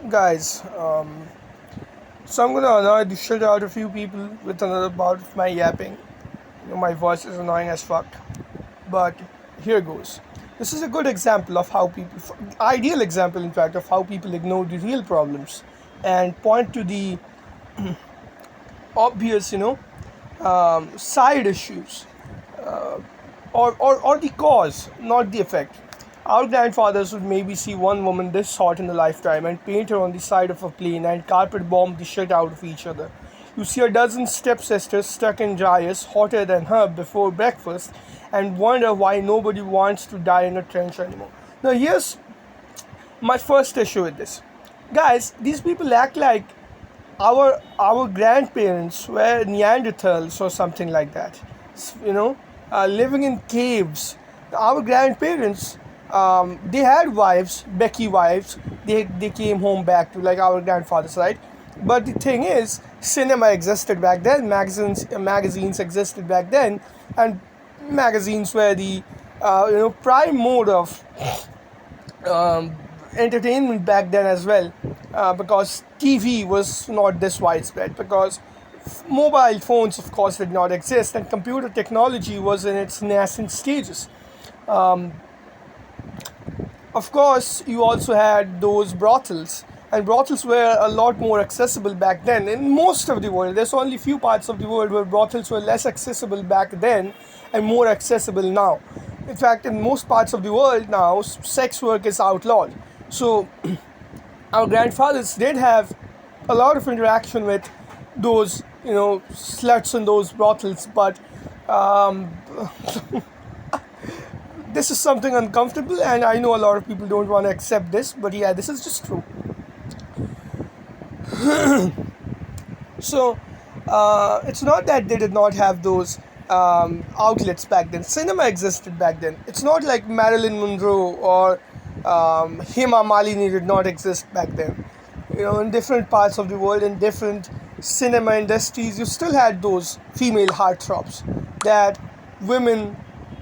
Guys, so I'm gonna annoy the shit out of a few people with another bout of my yapping. My voice is annoying as fuck, but here goes. This is a good example of how people, ideal example in fact, of how people ignore the real problems and point to the obvious, side issues, or the cause, not the effect. Our grandfathers would maybe see one woman this hot in a lifetime and paint her on the side of a plane and carpet bomb the shit out of each other. You see a dozen stepsisters stuck in dryers hotter than her before breakfast and wonder why nobody wants to die in a trench anymore. Now, here's my first issue with this. Guys, these people act like our grandparents were Neanderthals or something like that. Living in caves. Our grandparents, they had wives, Becky wives. They came home back to like our grandfathers, right? But the thing is, cinema existed back then. Magazines existed back then, and magazines were the prime mode of entertainment back then as well, because TV was not this widespread, because mobile phones of course did not exist, and computer technology was in its nascent stages. Of course, you also had those brothels, and brothels were a lot more accessible back then in most of the world. There's only few parts of the world where brothels were less accessible back then and more accessible now. In fact, in most parts of the world now, sex work is outlawed. So our grandfathers did have a lot of interaction with those, sluts in those brothels, but this is something uncomfortable, and I know a lot of people don't want to accept this, but yeah, this is just true. So it's not that they did not have those outlets back then. Cinema existed back then. It's not like Marilyn Monroe or Hema Malini did not exist back then. In different parts of the world, in different cinema industries, you still had those female heartthrobs that women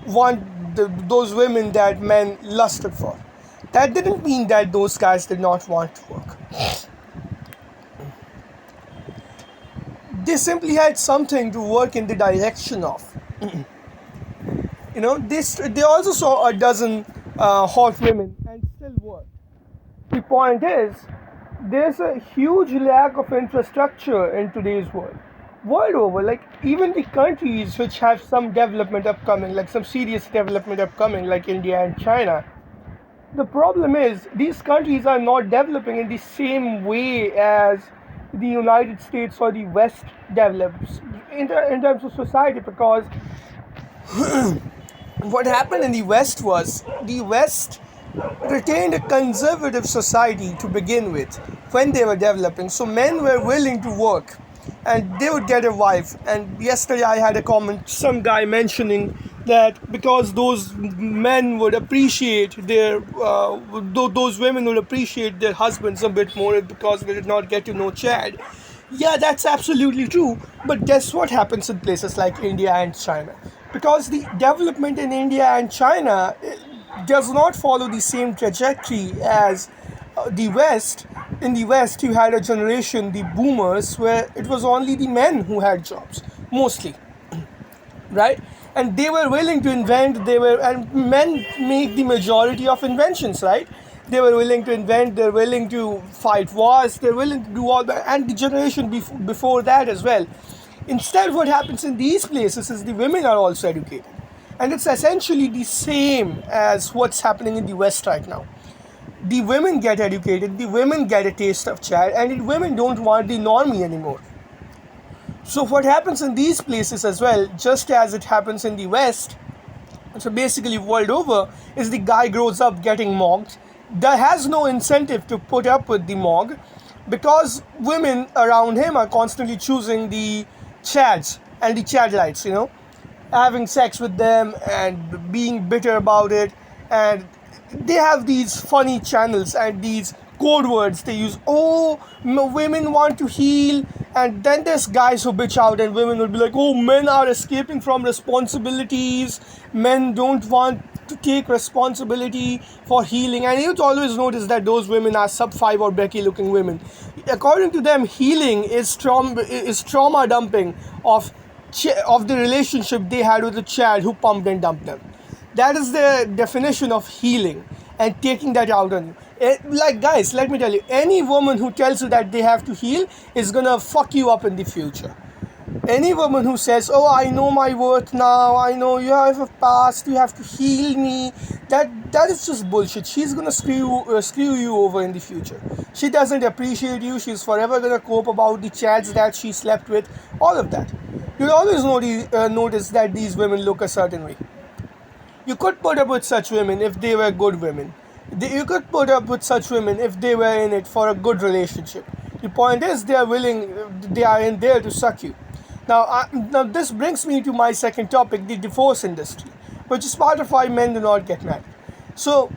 want, those women that men lusted for. That didn't mean that those guys did not want to work. They simply had something to work in the direction of. They also saw a dozen hot women and still worked. The point is, there's a huge lack of infrastructure in today's world. World over, like even the countries which have some development upcoming, like some serious development upcoming, like India and China, the problem is these countries are not developing in the same way as the United States or the West develops in terms of society, because what happened in the West was the West retained a conservative society to begin with when they were developing. So men were willing to work and they would get a wife. And yesterday I had a comment, some guy mentioning that because those men would appreciate their, those women would appreciate their husbands a bit more because they did not get to know Chad. Yeah, that's absolutely true. But guess what happens in places like India and China? Because the development in India and China does not follow the same trajectory as the West. In the West, you had a generation, the boomers, where it was only the men who had jobs, mostly, right? And they were willing to invent, and men make the majority of inventions, right? They were willing to invent, they're willing to fight wars, they're willing to do all that, and the generation before that as well. Instead, what happens in these places is the women are also educated. And it's essentially the same as what's happening in the West right now. The women get educated, the women get a taste of child, and the women don't want the normie anymore. So what happens in these places as well, just as it happens in the West, so basically world over, is the guy grows up getting mocked. There has no incentive to put up with the mock because women around him are constantly choosing the chads and the chadlites, having sex with them and being bitter about it. And they have these funny channels and these code words they use. Oh, women want to heal. And then there's guys who bitch out and women will be like, oh, men are escaping from responsibilities. Men don't want to take responsibility for healing. And you'd always notice that those women are sub 5 or Becky looking women. According to them, healing is trauma dumping of the relationship they had with the child who pumped and dumped them. That is the definition of healing and taking that out on you. Like, guys, let me tell you, any woman who tells you that they have to heal is gonna fuck you up in the future. Any woman who says, "Oh, I know my worth now, I know you have a past, you have to heal me," that is just bullshit. She's gonna screw you over in the future. She doesn't appreciate you. She's forever gonna cope about the chats that she slept with, all of that. You'll always notice that these women look a certain way. You could put up with such women if they were good women. You could put up with such women if they were in it for a good relationship. The point is, they are in there to suck you. Now this brings me to my second topic, the divorce industry, which is part of why men do not get married. So,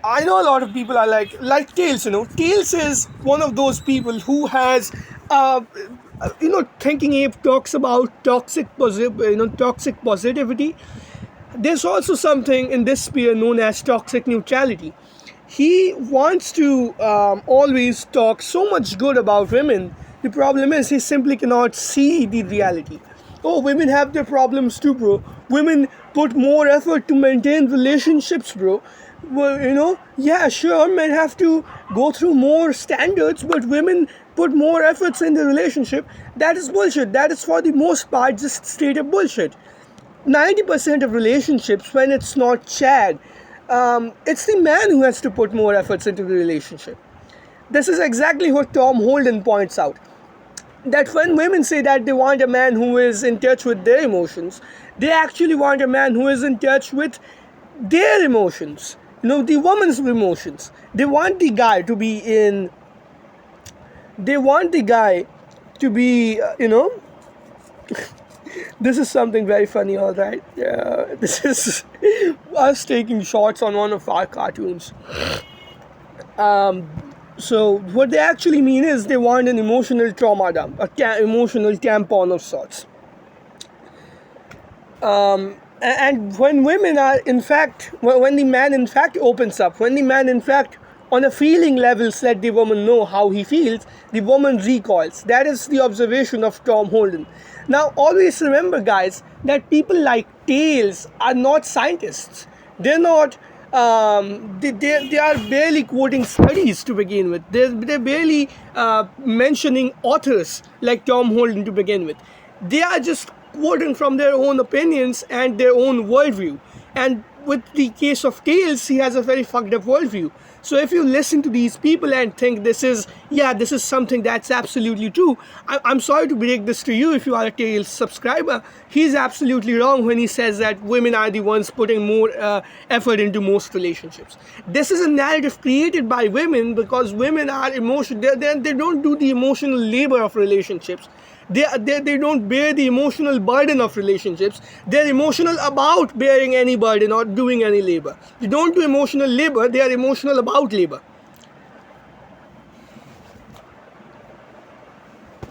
I know a lot of people are like Tails. Tails is one of those people who has, Thinking Ape talks about toxic positivity. There's also something in this sphere known as toxic neutrality. He wants to always talk so much good about women. The problem is he simply cannot see the reality. Oh, women have their problems too, bro. Women put more effort to maintain relationships, bro. Well, yeah, sure, men have to go through more standards, but women put more efforts in the relationship. That is bullshit. That is, for the most part, just straight up bullshit. 90% of relationships, when it's not Chad, it's the man who has to put more efforts into the relationship. This is exactly what Tom Holden points out. That when women say that they want a man who is in touch with their emotions, they actually want a man who is in touch with their emotions. The woman's emotions. They want the guy to be This is something very funny, alright? This is us taking shots on one of our cartoons. So what they actually mean is they want an emotional trauma dump, emotional tampon of sorts. And when women are, in fact, when the man in fact opens up, when the man in fact on a feeling levels let the woman know how he feels, the woman recoils. That is the observation of Tom Holden. Now, always remember, guys, that people like Tails are not scientists. They're not. They are barely quoting studies to begin with. They're barely mentioning authors like Tom Holden to begin with. They are just quoting from their own opinions and their own worldview. And with the case of Tails, he has a very fucked up worldview. So if you listen to these people and think this is something that's absolutely true, I'm sorry to break this to you if you are a Tails subscriber. He's absolutely wrong when he says that women are the ones putting more effort into most relationships. This is a narrative created by women because women are emotional. They don't do the emotional labor of relationships. They don't bear the emotional burden of relationships. They're emotional about bearing any burden or doing any labor. They don't do emotional labor, they are emotional about labor.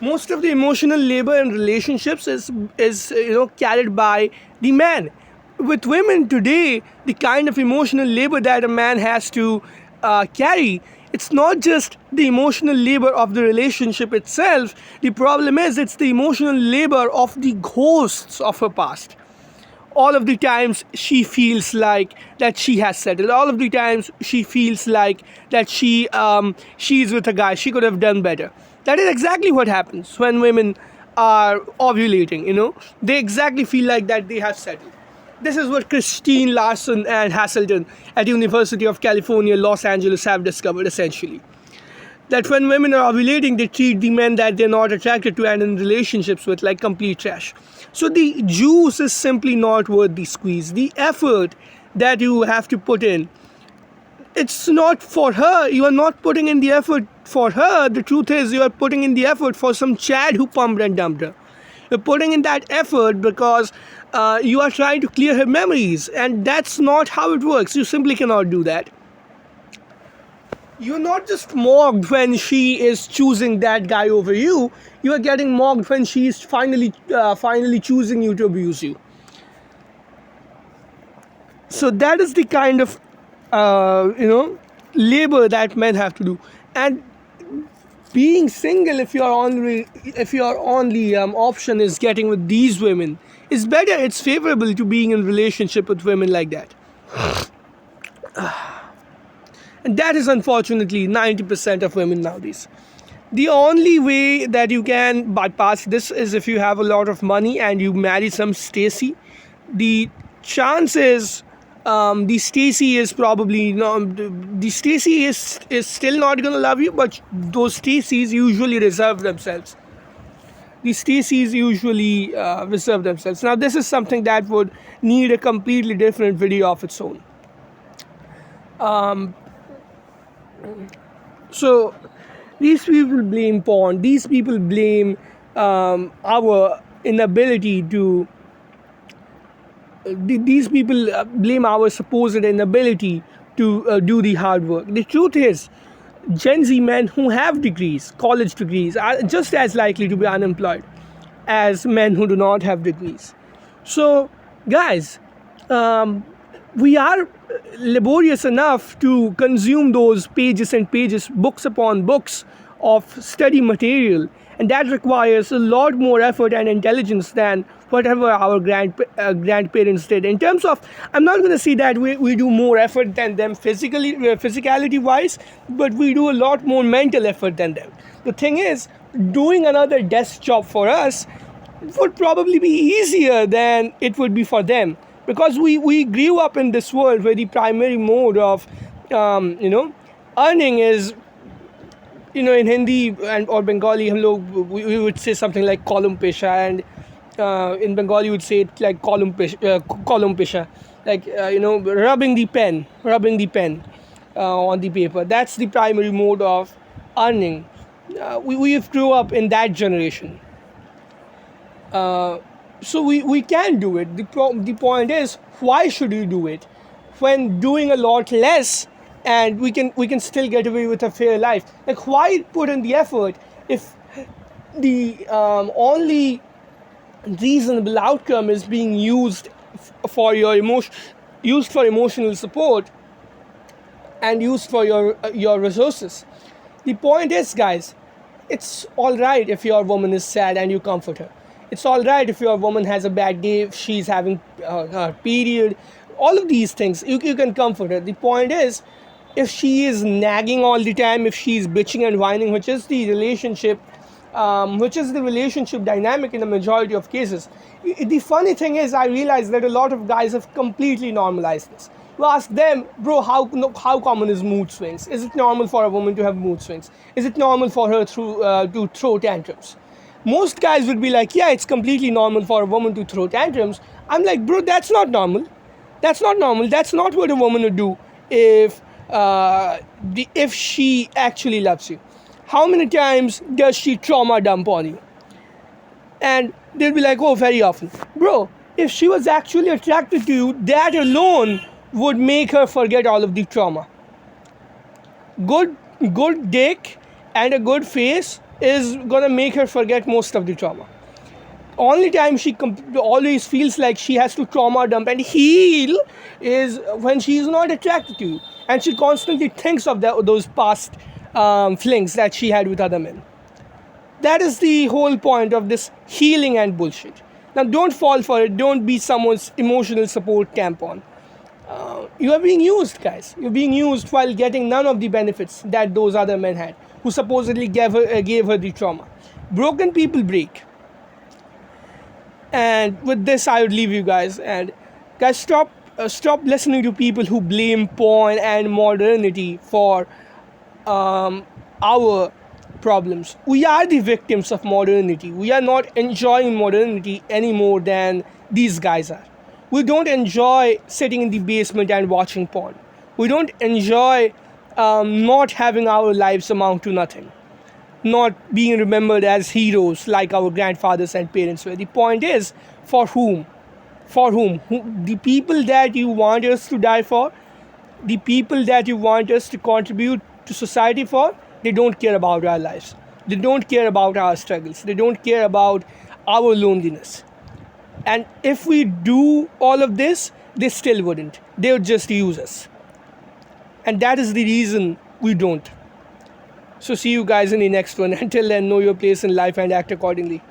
Most of the emotional labor in relationships is carried by the man. With women today, the kind of emotional labor that a man has to carry, it's not just the emotional labor of the relationship itself. The problem is it's the emotional labor of the ghosts of her past. All of the times she feels like that she has settled. All of the times she feels like that she's with a guy. She could have done better. That is exactly what happens when women are ovulating. They exactly feel like that they have settled. This is what Christine Larson and Hasselton at University of California, Los Angeles have discovered essentially. That when women are ovulating, they treat the men that they're not attracted to and in relationships with like complete trash. So the juice is simply not worth the squeeze. The effort that you have to put in, it's not for her. You are not putting in the effort for her. The truth is you are putting in the effort for some Chad who pumped and dumped her. You're putting in that effort because you are trying to clear her memories, and that's not how it works. You simply cannot do that. You're not just mocked when she is choosing that guy over you. You are getting mocked when she is finally choosing you to abuse you. So that is the kind of labor that men have to do. And being single, if your only option is getting with these women, is better. It's favorable to being in relationship with women like that. And that is unfortunately 90% of women nowadays. The only way that you can bypass this is if you have a lot of money and you marry some Stacy. The chances the Stacy is probably the Stacy is still not gonna love you, but those Stacys usually reserve themselves. The Stacys usually reserve themselves. Now this is something that would need a completely different video of its own. So these people blame porn. These people blame our inability to. These people blame our supposed inability to do the hard work. The truth is, Gen Z men who have degrees, college degrees, are just as likely to be unemployed as men who do not have degrees. So, guys, we are laborious enough to consume those pages and pages, books upon books of study material, and that requires a lot more effort and intelligence than whatever our grandparents did. In terms of, I'm not going to say that we do more effort than them physicality wise, but we do a lot more mental effort than them. The thing is, doing another desk job for us would probably be easier than it would be for them, because we grew up in this world where the primary mode of earning is, in Hindi and or Bengali we would say something like kolum pesha, and in Bengali would say it like kolum pesha, like rubbing the pen on the paper. That's the primary mode of earning. We've grew up in that generation. So we can do it. The point is, why should you do it when doing a lot less and we can still get away with a fair life? Like, why put in the effort if the only reasonable outcome is being used for emotional support and used for your resources? The point is, guys, it's all right if your woman is sad and you comfort her. It's all right if your woman has a bad day, if she's having her period. All of these things, you can comfort her. The point is, if she is nagging all the time, if she's bitching and whining, which is the relationship dynamic in the majority of cases. The funny thing is, I realize that a lot of guys have completely normalized this. You ask them, bro, how common is mood swings? Is it normal for a woman to have mood swings? Is it normal for her to throw tantrums? Most guys would be like, yeah, it's completely normal for a woman to throw tantrums. I'm like, bro, that's not normal. That's not normal. That's not what a woman would do if she actually loves you. How many times does she trauma dump on you? And they'll be like, oh, very often. Bro, if she was actually attracted to you, that alone would make her forget all of the trauma. Good dick and a good face is gonna make her forget most of the trauma. Only time she always feels like she has to trauma dump and heal is when she is not attracted to you, and she constantly thinks of those past flings that she had with other men. That is the whole point of this healing and bullshit. Now, don't fall for it. Don't be someone's emotional support tampon. You are being used, guys. You're being used while getting none of the benefits that those other men had, who supposedly gave her the trauma. Broken people break. And with this, I would leave you guys. And guys, stop listening to people who blame porn and modernity for our problems. We are the victims of modernity. We are not enjoying modernity any more than these guys are. We don't enjoy sitting in the basement and watching porn. We don't enjoy not having our lives amount to nothing, not being remembered as heroes like our grandfathers and parents were. The point is, for whom? For whom? The people that you want us to die for, the people that you want us to contribute to society for, they don't care about our lives. They don't care about our struggles. They don't care about our loneliness. And if we do all of this, they still wouldn't. They would just use us. And that is the reason we don't. So see you guys in the next one. Until then, know your place in life and act accordingly.